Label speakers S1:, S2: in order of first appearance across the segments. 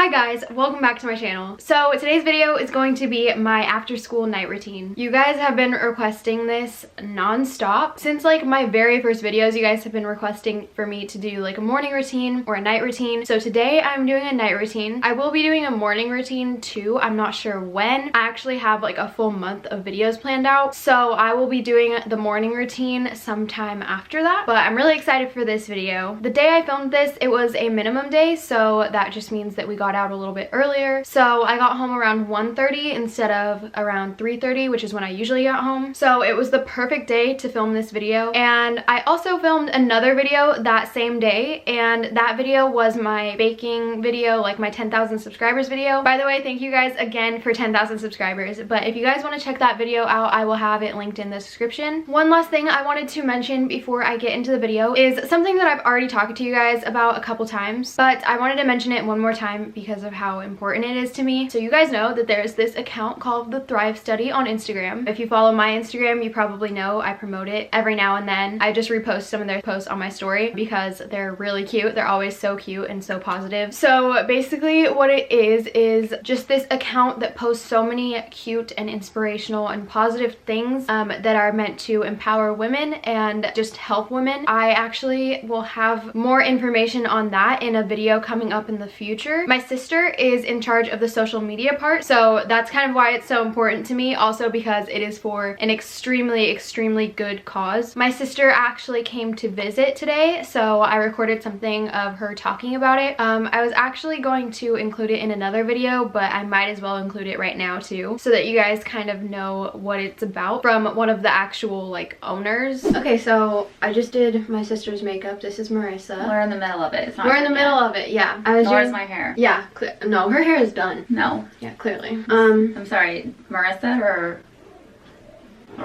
S1: Hi guys, welcome back to my channel. So today's video is going to be my after school night routine. You guys have been requesting this non-stop. Since like my very first videos, you guys have been requesting for me to do like a morning routine or a night routine. So today I'm doing a night routine. I will be doing a morning routine too. I'm not sure when. I actually have like a full month of videos planned out. So I will be doing the morning routine sometime after that. But I'm really excited for this video. The day I filmed this, it was a minimum day. So that just means that we got out a little bit earlier. So I got home around 1:30 instead of around 3:30, which is when I usually get home. So it was the perfect day to film this video. And I also filmed another video that same day, and that video was my baking video, like my 10,000 subscribers video. By the way, thank you guys again for 10,000 subscribers. But if you guys want to check that video out, I will have it linked in the description. One last thing I wanted to mention before I get into the video is something that I've already talked to you guys about a couple times, but I wanted to mention it one more time because of how important it is to me. So you guys know that there's this account called the Thrive Study on Instagram. If you follow my Instagram, you probably know I promote it every now and then. I just repost some of their posts on my story because they're really cute. They're always so cute and so positive. So basically what it is just this account that posts so many cute and inspirational and positive things that are meant to empower women and just help women. I actually will have more information on that in a video coming up in the future. My sister is in charge of the social media part, so that's kind of why it's so important to me, also because it is for an extremely good cause. My sister actually came to visit today, so I recorded something of her talking about it. I was actually going to include it in another video, but I might as well include it right now too, so that you guys kind of know what it's about from one of the actual like owners. Okay, so I just did my sister's makeup. This is Marissa.
S2: We're in the middle of it. It's not
S1: We're in the middle of it, yeah.
S2: Where's my hair?
S1: Yeah, no, her hair is done.
S2: No.
S1: Yeah, clearly.
S2: I'm sorry, Marissa or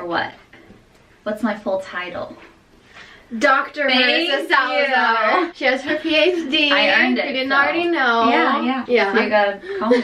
S2: what? What's my full title?
S1: Dr. Marissa Salazar. She has her PhD.
S2: I earned it.
S1: You didn't already know.
S2: Yeah. So you gotta call me.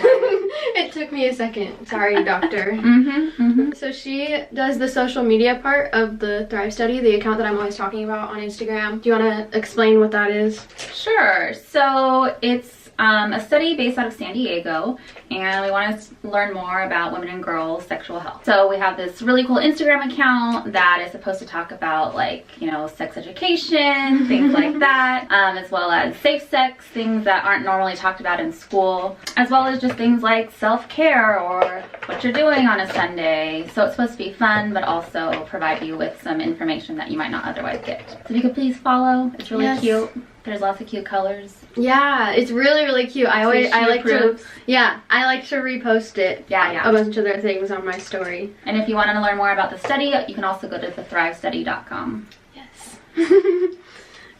S1: It took me a second. Sorry, doctor.
S2: Mm-hmm.
S1: So she does the social media part of the Thrive Study, the account that I'm always talking about on Instagram. Do you want to explain what that is?
S2: Sure. So it's a study based out of San Diego, and we want to learn more about women and girls' sexual health. So we have this really cool Instagram account that is supposed to talk about, like, you know, sex education, things like that, as well as safe sex, things that aren't normally talked about in school, as well as just things like self-care or what you're doing on a Sunday. So it's supposed to be fun, but also provide you with some information that you might not otherwise get. So if you could please follow, it's really cute. There's lots of cute colors.
S1: Yeah, it's really cute. I like to repost it.
S2: Yeah.
S1: A bunch of their things on my story.
S2: And if you want to learn more about the study, you can also go to thethrivestudy.com.
S1: Yes.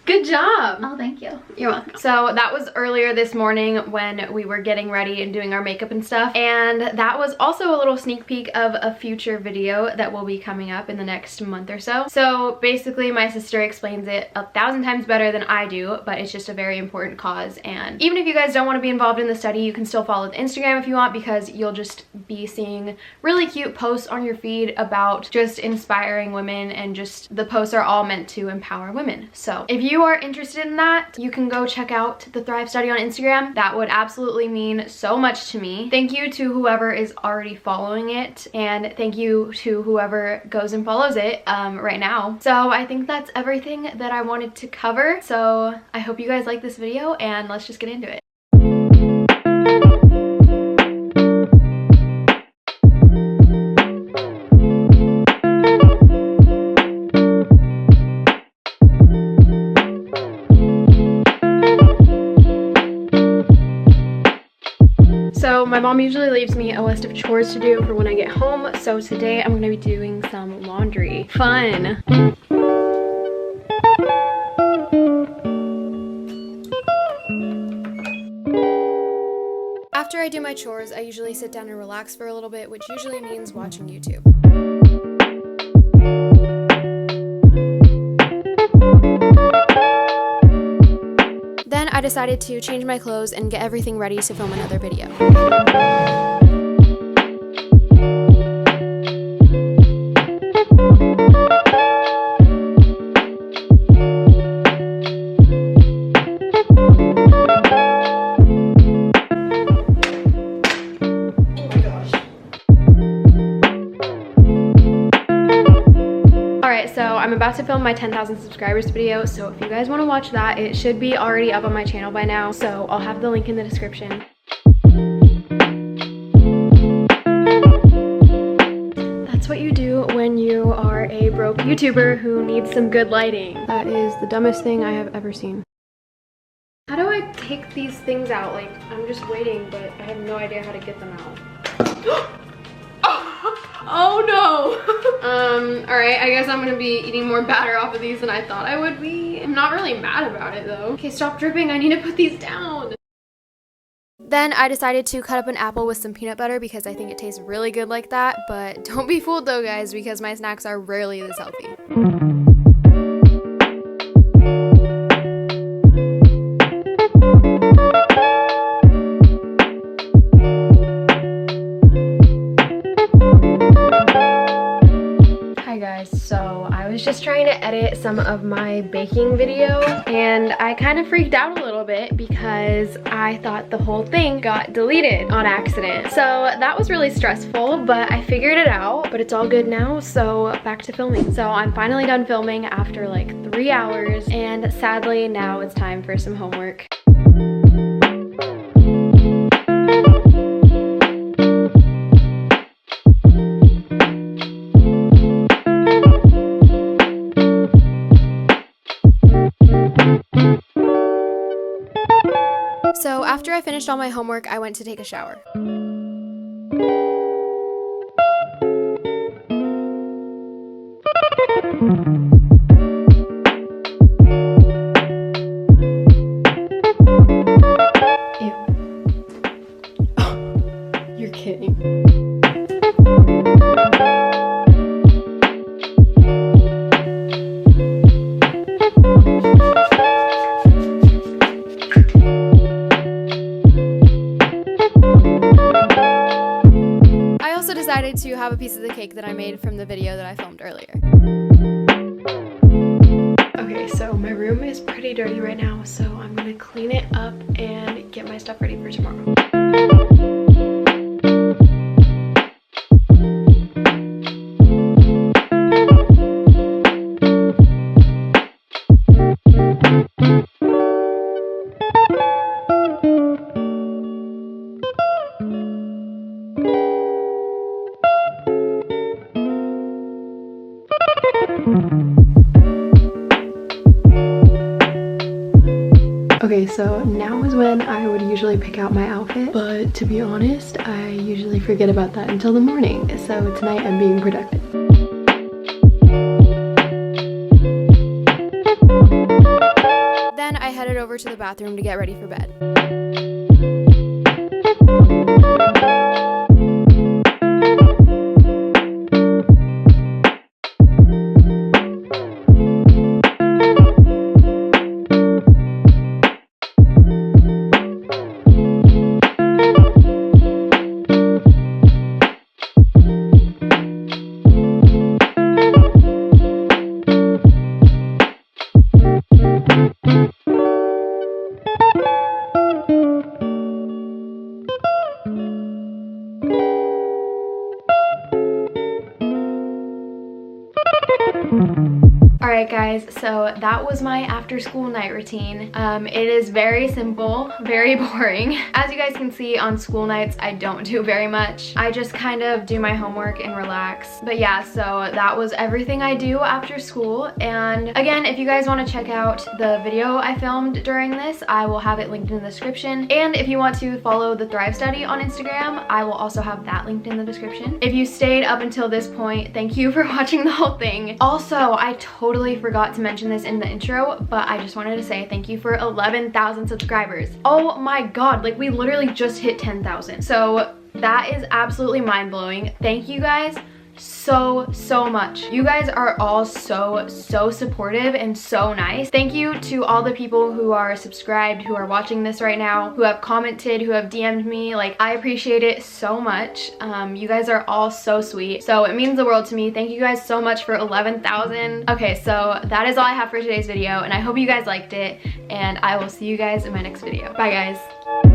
S1: Good job.
S2: Oh, thank you.
S1: You're welcome. So that was earlier this morning when we were getting ready and doing our makeup and stuff. And that was also a little sneak peek of a future video that will be coming up in the next month or so. So basically my sister explains it 1,000 times better than I do, but it's just a very important cause. And even if you guys don't want to be involved in the study, you can still follow the Instagram if you want, because you'll just be seeing really cute posts on your feed about just inspiring women, and just the posts are all meant to empower women. So if you are interested in that, you can go check out the Thrive Study on Instagram. That would absolutely mean so much to me. Thank you to whoever is already following it, and thank you to whoever goes and follows it right now. So I think that's everything that I wanted to cover. So I hope you guys like this video, and let's just get into it. So my mom usually leaves me a list of chores to do for when I get home. So today I'm going to be doing some laundry. Fun! After I do my chores, I usually sit down and relax for a little bit, which usually means watching YouTube. Then I decided to change my clothes and get everything ready to film another video. about to film my 10,000 subscribers video, so if you guys want to watch that, it should be already up on my channel by now, so I'll have the link in the description. That's what you do when you are a broke YouTuber who needs some good lighting. That is the dumbest thing I have ever seen. How do I take these things out? Like, I'm just waiting, but I have no idea how to get them out. Oh no! Alright, I guess I'm gonna be eating more batter off of these than I thought I would be. I'm not really mad about it though. Okay, stop dripping, I need to put these down. Then I decided to cut up an apple with some peanut butter because I think it tastes really good like that, but don't be fooled though guys, because my snacks are rarely this healthy. So I was just trying to edit some of my baking video and I kind of freaked out a little bit because I thought the whole thing got deleted on accident. So that was really stressful, but I figured it out, but it's all good now, so back to filming. So I'm finally done filming after like 3 hours, and sadly now it's time for some homework. So after I finished all my homework, I went to take a shower. Ew. Oh, you're kidding. Decided to have a piece of the cake that I made from the video that I filmed earlier. Okay, so my room is pretty dirty right now, so I'm gonna clean it up and get my stuff ready for tomorrow. Okay, so now is when I would usually pick out my outfit, but to be honest, I usually forget about that until the morning, so tonight I'm being productive. Then I headed over to the bathroom to get ready for bed. Alright guys, so that was my after school night routine. It is very simple, very boring. As you guys can see, on school nights I don't do very much. I just kind of do my homework and relax. But yeah, so that was everything I do after school. And again, if you guys want to check out the video I filmed during this, I will have it linked in the description. And if you want to follow the Thrive Study on Instagram, I will also have that linked in the description. If you stayed up until this point, thank you for watching the whole thing. Also, I totally forgot to mention this in the intro, but I just wanted to say thank you for 11,000 subscribers. Oh my god, like we literally just hit 10,000. So that is absolutely mind-blowing. Thank you guys so much. You guys are all so supportive and so nice. Thank you to all the people who are subscribed, who are watching this right now, who have commented, who have DM'd me. Like, I appreciate it so much. You guys are all so sweet, so it means the world to me. Thank you guys so much for 11,000. Okay, so that is all I have for today's video, and I hope you guys liked it, and I will see you guys in my next video. Bye guys.